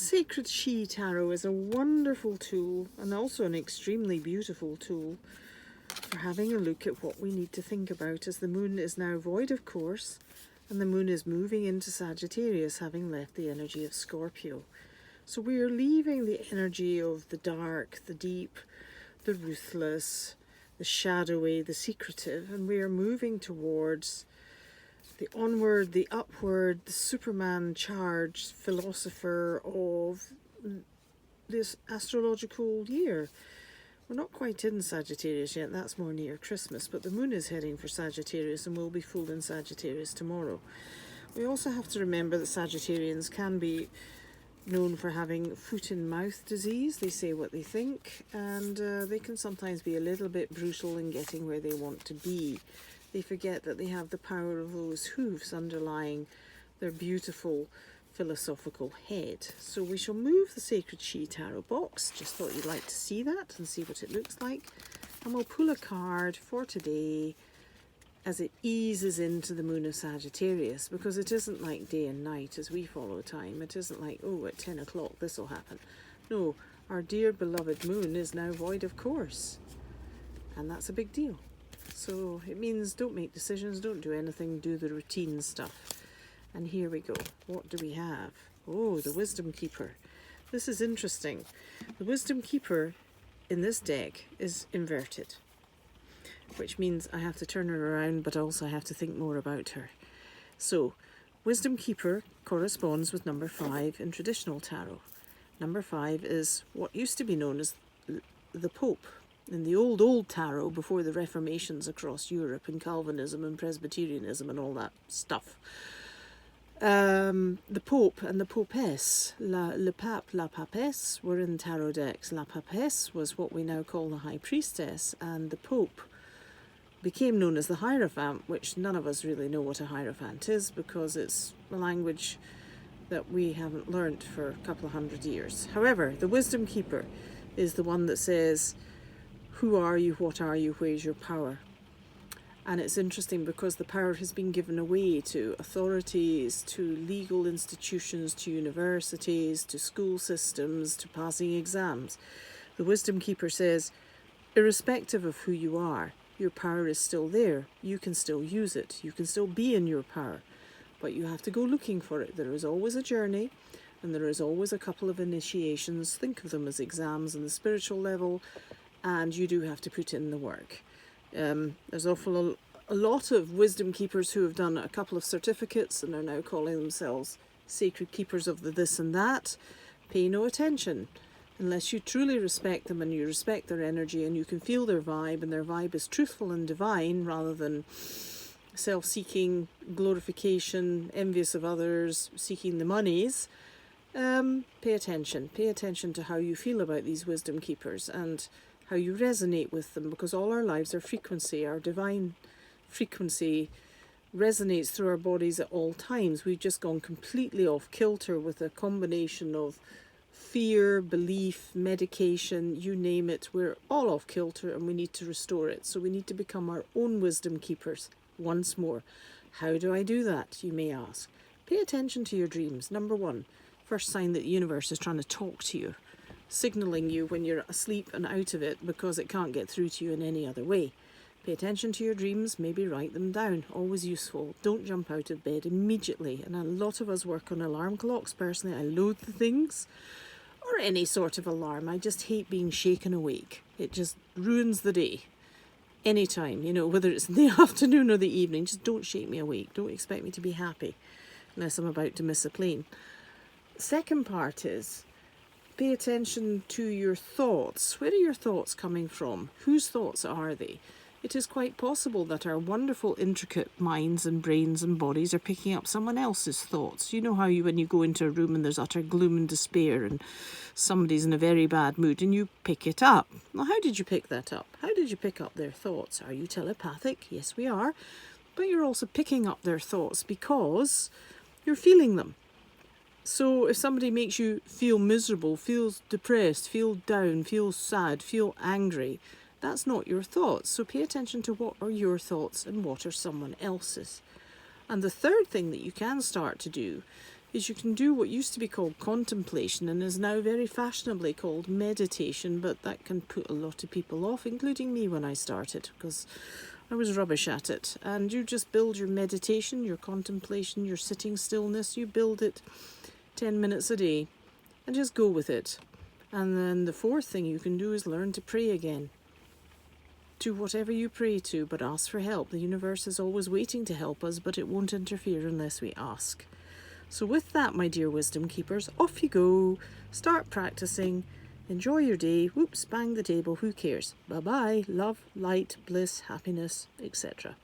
Sacred She Tarot is a wonderful tool and also an extremely beautiful tool for having a look at what we need to think about, as the moon is now void of course and the moon is moving into Sagittarius, having left the energy of Scorpio. So we are leaving the energy of the dark, the deep, the ruthless, the shadowy, the secretive, and we are moving towards the onward, the upward, the Superman charged philosopher of this astrological year. We're not quite in Sagittarius yet, that's more near Christmas, but the moon is heading for Sagittarius and will be full in Sagittarius tomorrow. We also have to remember that Sagittarians can be known for having foot and mouth disease. They say what they think, and they can sometimes be a little bit brutal in getting where they want to be. They forget that they have the power of those hooves underlying their beautiful philosophical head. So we shall move the Sacred She Tarot box. Just thought you'd like to see that and see what it looks like. And we'll pull a card for today as it eases into the moon of Sagittarius, because it isn't like day and night as we follow time. It isn't like, oh, at 10 o'clock this will happen. No, our dear beloved moon is now void of course. And that's a big deal. So it means don't make decisions, don't do anything, do the routine stuff. And here we go. What do we have? Oh, the Wisdom Keeper. This is interesting. The Wisdom Keeper in this deck is inverted, which means I have to turn her around, but also I have to think more about her. So, Wisdom Keeper corresponds with number 5 in traditional tarot. Number 5 is what used to be known as the Pope. In the old tarot, before the Reformations across Europe and Calvinism and Presbyterianism and all that stuff, the Pope and the Popess, le Pape, la Papesse, were in tarot decks. La Papesse was what we now call the High Priestess, and the Pope became known as the Hierophant, which none of us really know what a Hierophant is, because it's a language that we haven't learnt for a couple of hundred years. However, the Wisdom Keeper is the one that says, who are you, what are you, where's your power? And it's interesting because the power has been given away to authorities, to legal institutions, to universities, to school systems, to passing exams. The Wisdom Keeper says, irrespective of who you are, your power is still there. You can still use it. You can still be in your power. But you have to go looking for it. There is always a journey, and there is always a couple of initiations. Think of them as exams on the spiritual level, and you do have to put in the work. There's a lot of Wisdom Keepers who have done a couple of certificates and are now calling themselves Sacred Keepers of the this and that. Pay no attention. Unless you truly respect them and you respect their energy and you can feel their vibe, and their vibe is truthful and divine rather than self-seeking, glorification, envious of others, seeking the monies, pay attention. Pay attention to how you feel about these Wisdom Keepers and how you resonate with them, because all our lives are frequency. Our divine frequency resonates through our bodies at all times. We've just gone completely off kilter with a combination of fear, belief, medication, you name it. We're all off kilter and we need to restore it. So we need to become our own Wisdom Keepers once more. How do I do that, you may ask? Pay attention to your dreams. Number 1, first sign that the universe is trying to talk to you, signalling you when you're asleep and out of it because it can't get through to you in any other way. Pay attention to your dreams, maybe write them down, always useful. Don't jump out of bed immediately. And a lot of us work on alarm clocks. Personally, I loathe the things, or any sort of alarm. I just hate being shaken awake. It just ruins the day. Anytime, whether it's in the afternoon or the evening, just don't shake me awake. Don't expect me to be happy unless I'm about to miss a plane. Second part is, pay attention to your thoughts. Where are your thoughts coming from? Whose thoughts are they? It is quite possible that our wonderful, intricate minds and brains and bodies are picking up someone else's thoughts. You know how when you go into a room and there's utter gloom and despair and somebody's in a very bad mood and you pick it up. Well, how did you pick that up? How did you pick up their thoughts? Are you telepathic? Yes, we are. But you're also picking up their thoughts because you're feeling them. So if somebody makes you feel miserable, feel depressed, feel down, feel sad, feel angry, that's not your thoughts. So pay attention to what are your thoughts and what are someone else's. And the third thing that you can start to do is you can do what used to be called contemplation and is now very fashionably called meditation, but that can put a lot of people off, including me when I started, because I was rubbish at it. And you just build your meditation, your contemplation, your sitting stillness, you build it 10 minutes a day and just go with it. And then the fourth thing you can do is learn to pray again. To whatever you pray to, but ask for help. The universe is always waiting to help us, but it won't interfere unless we ask. So with that, my dear wisdom keepers, off you go. Start practicing. Enjoy your day. Whoops, bang the table. Who cares? Bye-bye. Love, light, bliss, happiness, etc.